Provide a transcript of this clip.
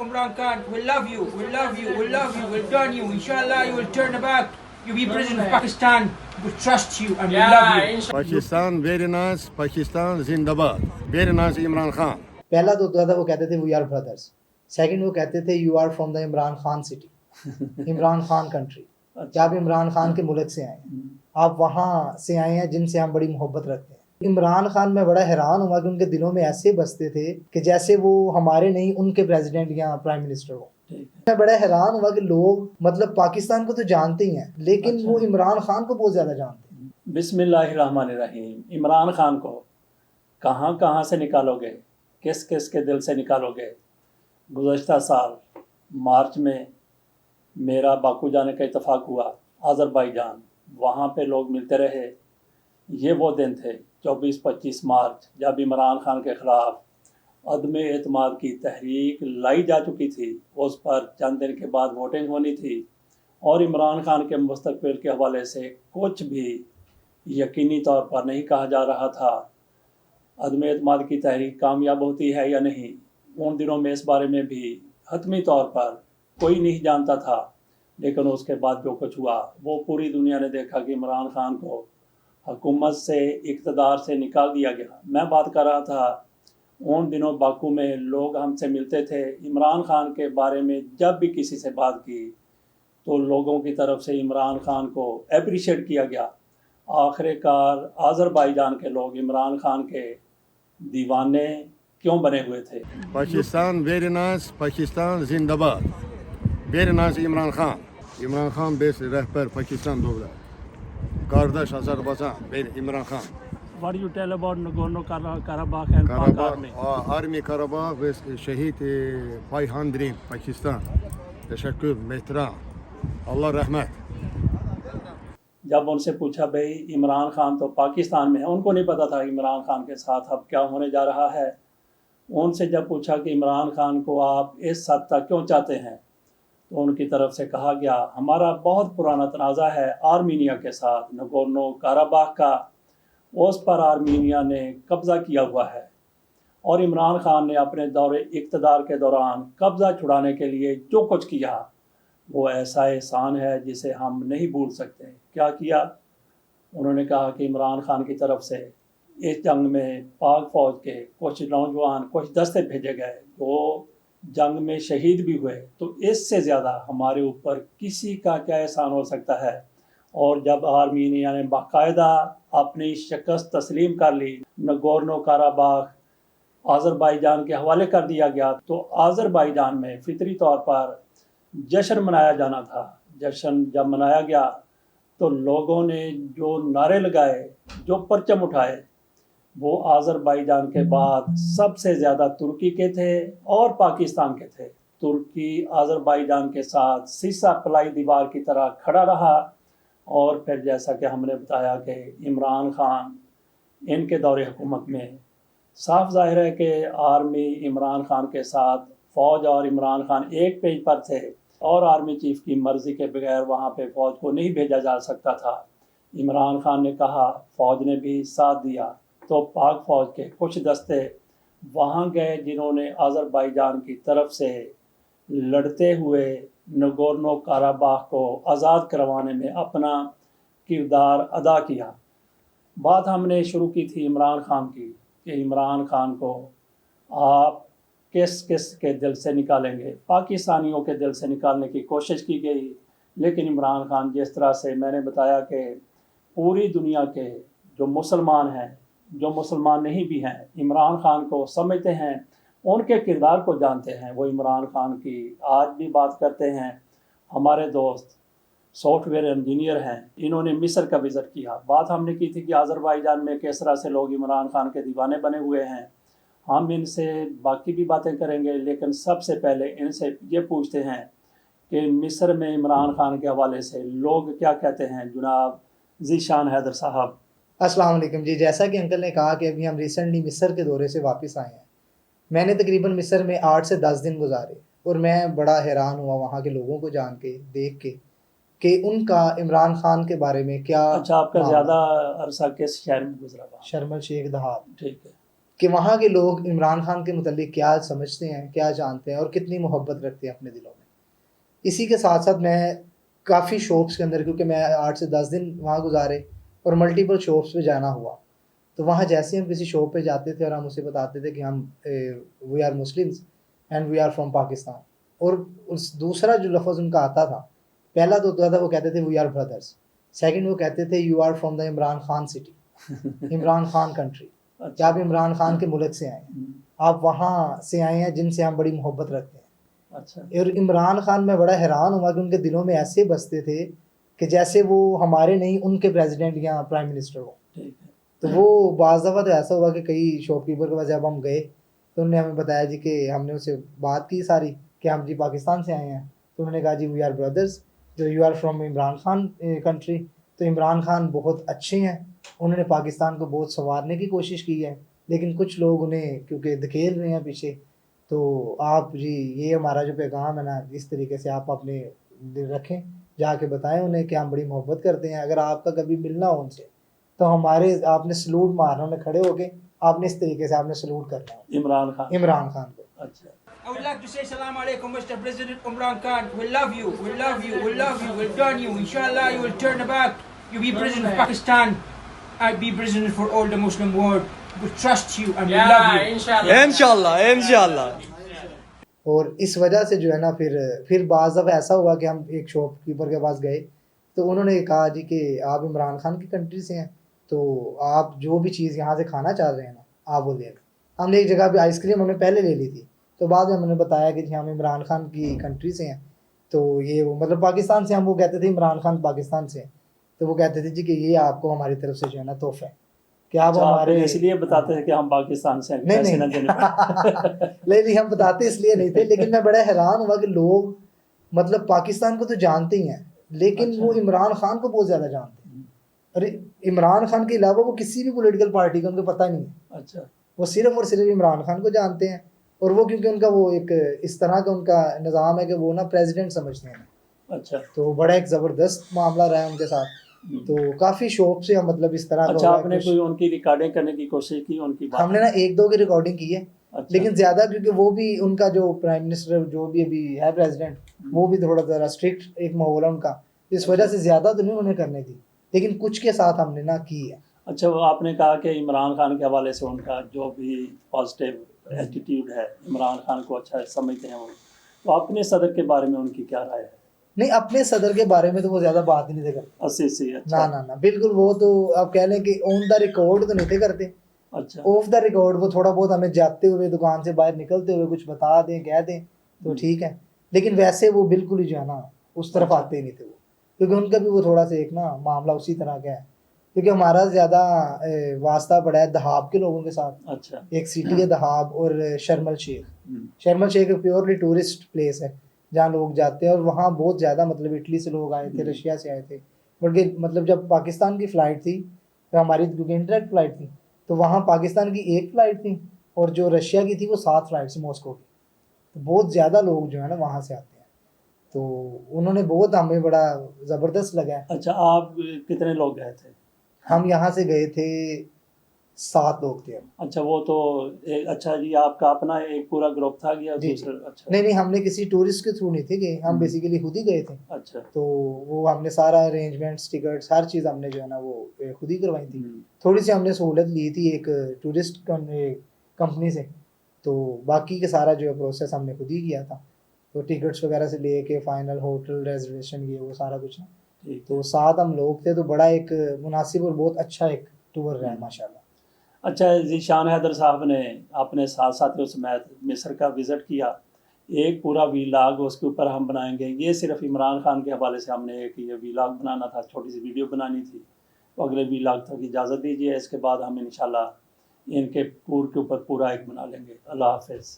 Imran Khan, we love you, we love you, we love you, we'll turn you. Inshallah, you will turn back. You'll be president of Pakistan. We trust you and we love you. Pakistan, very nice. Pakistan, Zindabad. Very nice, Imran Khan. पहला तो होता था वो कहते थे we are brothers, second वो कहते थे you are from the Imran Khan city, Imran Khan country, कि आप इमरान खान के मुल्क से आए हैं, आप वहाँ से आए हैं जिनसे हम बड़ी मोहब्बत रखते हैं। इमरान खान में बड़ा हैरान हुआ कि उनके दिलों में ऐसे बसते थे कि जैसे वो हमारे नहीं उनके प्रेसिडेंट या प्राइम मिनिस्टर हो। मैं बड़ा हैरान हुआ कि लोग मतलब पाकिस्तान को तो जानते ही हैं लेकिन वो इमरान खान को बहुत ज़्यादा जानते हैं। बिस्मिल्लाहिर्रहमानिर्रहीम। इमरान खान को कहाँ कहाँ से निकालोगे, किस किस के दिल से निकालोगे। गुज़श्ता साल मार्च में मेरा बाकू जाने का इत्तेफाक हुआ, आज़रबाईजान, वहाँ पे लोग मिलते रहे। ये वो दिन थे 24-25 मार्च जब इमरान खान के ख़िलाफ़ अदम एतमाद की तहरीक लाई जा चुकी थी। उस पर चंद दिन के बाद वोटिंग होनी थी और इमरान खान के मुस्तक़बिल के हवाले से कुछ भी यकीनी तौर पर नहीं कहा जा रहा था। अदम एतमाद की तहरीक कामयाब होती है या नहीं, उन दिनों में इस बारे में भी हतमी तौर पर कोई नहीं जानता था। लेकिन उसके बाद जो कुछ हुआ वो पूरी दुनिया ने देखा कि इमरान खान को हुकूमत से, इक़्तिदार से निकाल दिया गया। मैं बात कर रहा था उन दिनों बाकू में लोग हमसे मिलते थे। इमरान खान के बारे में जब भी किसी से बात की तो लोगों की तरफ से इमरान खान को अप्रिशिएट किया गया। आखिरकार आज़रबाईजान के लोग इमरान खान के दीवाने क्यों बने हुए थे। Pakistan, very nice. Pakistan, Zindabad. Very nice, İmran Khan. İmran Khan best rehber Pakistan devlet. Kardeş Azerbaycan, İmran Khan. What do you tell about Nagorno-Karabakh and Pak Army? Army Karabakh ve şehit 500 Pakistan. Teşekkür, mehtram. Allah rahmet. जब उनसे पूछा भाई इमरान खान तो पाकिस्तान में है, उनको नहीं पता था इमरान खान के साथ अब क्या होने जा रहा है। उनसे जब पूछा कि इमरान खान को आप इस हद तक क्यों चाहते हैं तो उनकी तरफ से कहा गया हमारा बहुत पुराना तनाज़ा है आर्मीनिया के साथ, नगोर्नो काराबाख का। उस पर आर्मीनिया ने कब्ज़ा किया हुआ है और इमरान खान ने अपने दौरे इक़्तिदार के दौरान कब्ज़ा छुड़ाने के लिए जो कुछ किया वो ऐसा एहसान है जिसे हम नहीं भूल सकते। क्या किया? उन्होंने कहा कि इमरान खान की तरफ से इस जंग में पाक फ़ौज के कुछ नौजवान, कुछ दस्ते भेजे गए जो जंग में शहीद भी हुए, तो इससे ज़्यादा हमारे ऊपर किसी का क्या एहसान हो सकता है। और जब आर्मीनिया ने बाकायदा अपनी शिकस्त तस्लीम कर ली, नगोर्नो काराबाख आज़रबाईजान के हवाले कर दिया गया, तो आज़रबाईजान में फितरी तौर पर जश्न मनाया जाना था। जश्न जब मनाया गया तो लोगों ने जो नारे लगाए, जो परचम उठाए, वो आज़रबाईजान के बाद सबसे ज़्यादा तुर्की के थे और पाकिस्तान के थे। तुर्की आज़रबाईजान के साथ सीसा पलाई दीवार की तरह खड़ा रहा और फिर जैसा कि हमने बताया कि इमरान खान इनके दौरे हुकूमत में साफ जाहिर है कि आर्मी इमरान खान के साथ, फ़ौज और इमरान खान एक पेज पर थे और आर्मी चीफ की मर्ज़ी के बगैर वहाँ पे फ़ौज को नहीं भेजा जा सकता था। इमरान खान ने कहा, फ़ौज ने भी साथ दिया, तो पाक फ़ौज के कुछ दस्ते वहाँ गए जिन्होंने आज़रबाईजान की तरफ से लड़ते हुए नगोर्नो काराबाख को आज़ाद करवाने में अपना किरदार अदा किया। बात हमने शुरू की थी इमरान खान की कि इमरान खान को आप किस किस के दिल से निकालेंगे। पाकिस्तानियों के दिल से निकालने की कोशिश की गई, लेकिन इमरान खान जिस तरह से मैंने बताया कि पूरी दुनिया के जो मुसलमान हैं, जो मुसलमान नहीं भी हैं, इमरान खान को समझते हैं, उनके किरदार को जानते हैं, वो इमरान खान की आज भी बात करते हैं। हमारे दोस्त सॉफ्टवेयर इंजीनियर हैं, इन्होंने मिस्र का विज़िट किया। बात हमने की थी कि आज़रबाईजान में किस तरह से लोग इमरान खान के दीवाने बने हुए हैं। हम इनसे बाकी भी बातें करेंगे, लेकिन सबसे पहले इनसे ये पूछते हैं कि मिस्र में इमरान खान के हवाले से लोग क्या कहते हैं। जनाब ज़ीशान हैदर साहब, अस्सलाम वालेकुम जी। जैसा कि अंकल ने कहा कि अभी हम रिसेंटली मिस्र के दौरे से वापस आए हैं। मैंने तकरीबन मिस्र में 8 से 10 दिन गुजारे और मैं बड़ा हैरान हुआ वहाँ के लोगों को जान के, देख के कि उनका इमरान खान के बारे में क्या। अच्छा, आपका ज़्यादा अरसा किस शहर में गुजरा? शर्म शेख दहाब। ठीक है। कि वहाँ के लोग इमरान खान के मुतालिक क्या समझते हैं, क्या जानते हैं और कितनी मोहब्बत रखते हैं अपने दिलों में। इसी के साथ साथ मैं काफ़ी शॉप्स के अंदर, क्योंकि मैं 8 से 10 दिन वहाँ गुजारे और मल्टीपल शॉप्स पे जाना हुआ, तो वहाँ जैसे हम किसी शॉप पे जाते थे और हम उसे बताते थे कि हम we are Muslims and we are from Pakistan, और उस दूसरा जो लफ्ज़ उनका आता था, पहला तो होता था वो कहते थे वी आर ब्रदर्स, सेकंड वो कहते थे you are from the Imran Khan city, Imran Khan country, कि आप इमरान खान के मुल्क से आए हैं, आप वहाँ से आए हैं जिनसे हम बड़ी मोहब्बत रखते हैं। अच्छा। और इमरान खान में बड़ा हैरान हुआ कि उनके दिलों में ऐसे बसते थे कि जैसे वो हमारे नहीं, उनके प्रेसिडेंट या प्राइम मिनिस्टर हो। ठीक है। तो वो बाज़ दफ़ा तो ऐसा हुआ कि कई शॉपकीपर के पास जब हम गए तो उन्होंने हमें बताया जी कि हमने उससे बात की सारी कि हम जी पाकिस्तान से आए हैं, तो उन्होंने कहा जी वी आर ब्रदर्स, जो you are from Imran Khan country. तो इमरान खान बहुत अच्छे हैं, उन्होंने पाकिस्तान को बहुत संवारने की कोशिश की है, लेकिन कुछ लोग उन्हें क्योंकि धकेल रहे हैं पीछे। तो आप जी ये हमारा जो पैगाम है ना, इस तरीके से आप अपने दिल रखें, जाके बताएं उन्हें कि हम बड़ी मोहब्बत करते हैं। अगर आपका कभी मिलना हो उनसे तो हमारे आपने सलूट मारना, उन्हें खड़े होके आपने इस तरीके से आपने सलूट करना है इमरान खान को। अच्छा। I would like to say Salaam Alaikum, Mr. President Imran Khan. We love you, we love you, we love you, we'll turn you. Inshallah, you will turn back. You'll be president of Pakistan. I'll be president for all the Muslim world. We trust you and we love you. इंशाल्लाह इंशाल्लाह। और इस वजह से जो है ना, फिर बाज़ दफ़ा ऐसा हुआ कि हम एक शॉपकीपर के पास गए तो उन्होंने कहा जी कि आप इमरान खान की कंट्री से हैं, तो आप जो भी चीज़ यहाँ से खाना चाह रहे हैं ना आप वो ले लें। हमने एक जगह पे आइसक्रीम हमने पहले ले ली थी, तो बाद में हमने बताया कि जी हम इमरान खान की कंट्री से हैं, तो ये वो मतलब पाकिस्तान से, हम वो कहते थे इमरान खान पाकिस्तान से, तो वो कहते थे जी कि ये आपको हमारी तरफ से जो है ना तोहफा है कि आप अच्छा, हमारे इसलिए बताते हैं कि हम पाकिस्तान से हैं, नहीं पैसे नहीं न देने पर। नहीं हम बताते इसलिए नहीं थे, लेकिन मैं बड़ा हैरान हुआ कि लोग मतलब पाकिस्तान को तो जानते ही हैं, लेकिन अच्छा। वो इमरान खान को बहुत ज़्यादा जानते हैं। अरे इमरान खान के अलावा वो किसी भी पॉलिटिकल पार्टी का उनको पता नहीं है। अच्छा। वो सिर्फ और सिर्फ इमरान खान को जानते हैं, और वो क्योंकि उनका वो एक इस तरह का उनका निज़ाम है कि वो ना प्रेसिडेंट समझते हैं। अच्छा। तो बड़ा एक ज़बरदस्त मामला रहा है उनके साथ। तो काफ़ी शौक से हम मतलब इस तरह अच्छा, आपने कोई उनकी रिकॉर्डिंग करने की कोशिश की उनकी बात? हमने ना 1-2 की रिकॉर्डिंग की है। अच्छा। लेकिन ज़्यादा क्योंकि वो भी उनका जो प्राइम मिनिस्टर जो भी अभी है प्रेसिडेंट, वो भी थोड़ा ज़रा स्ट्रिक्ट एक माहौल है उनका, इस वजह से ज़्यादा तो नहीं उन्होंने करने दी, लेकिन कुछ के साथ हमने ना की है। अच्छा, वो आपने कहा कि इमरान खान के हवाले से उनका जो भी पॉजिटिव एटीट्यूड है, इमरान खान को अच्छा समझते हैं वो, तो अपने सदर के बारे में उनकी क्या राय है? नहीं, अपने सदर के बारे में तो वो ज़्यादा बात ही नहीं थे करते। अस्सी अच्छा। ना बिल्कुल, वो तो आप कह लें कि ऑन द रिकॉर्ड तो नहीं थे करते। अच्छा। ऑफ द रिकॉर्ड वो थोड़ा बहुत हमें जाते हुए, दुकान से बाहर निकलते हुए कुछ बता दें, कह दें तो ठीक है, लेकिन वैसे वो बिल्कुल ही जो है ना उस तरफ आते ही नहीं थे वो, क्योंकि उनका भी वो थोड़ा सा एक ना मामला उसी तरह का है, क्योंकि हमारा ज़्यादा वास्ता पड़ा है दहाब के लोगों के साथ। अच्छा। एक सिटी है दहाब और शर्मल शेख। शर्मल शेख एक प्योरली टूरिस्ट प्लेस है जहाँ लोग जाते हैं, और वहाँ बहुत ज़्यादा मतलब इटली से लोग आए थे, रशिया से आए थे, बल्कि मतलब जब पाकिस्तान की फ़्लाइट थी तो हमारी क्योंकि इंटरनेट फ़्लाइट थी, तो वहाँ पाकिस्तान की एक फ़्लाइट थी और जो रशिया की थी वो 7 फ़्लाइट थी मॉस्को की। तो बहुत ज़्यादा लोग जो है ना वहाँ से आते हैं, तो उन्होंने बहुत हमें बड़ा ज़बरदस्त लगा है। अच्छा, आप कितने लोग गए थे? हम यहाँ से गए थे 7 लोग थे हम। अच्छा, वो तो अच्छा जी, आपका अपना एक पूरा ग्रुप था या जी, दूसरा? अच्छा। नहीं हमने किसी टूरिस्ट के थ्रू नहीं थे गए, हम बेसिकली खुद ही गए थे। अच्छा। तो वो हमने सारा अरेंजमेंट्स, टिकट्स, हर चीज़ हमने जो है ना वो खुद ही करवाई थी। थोड़ी सी हमने सहूलत ली थी एक टूरिस्ट कंपनी से, तो बाकी के सारा जो है प्रोसेस हमने खुद ही किया था, तो टिकट्स वगैरह से लेके फाइनल होटल रिजर्वेशन ये वो सारा कुछ ना। तो 7 हम लोग थे, तो बड़ा एक मुनासिब और बहुत अच्छा एक टूर रहा है माशाल्लाह। अच्छा जी, शान हैदर साहब ने अपने साथ साथियों समेत मिस्र का विज़िट किया, एक पूरा वीलॉग उसके ऊपर हम बनाएंगे। ये सिर्फ इमरान खान के हवाले से हमने एक ये वीलॉग बनाना था, छोटी सी वीडियो बनानी थी, तो अगले वीलॉग तक इजाज़त दीजिए। इसके बाद हम इंशाल्लाह इनके टूर के ऊपर पूरा एक बना लेंगे। अल्लाह हाफ़िज़।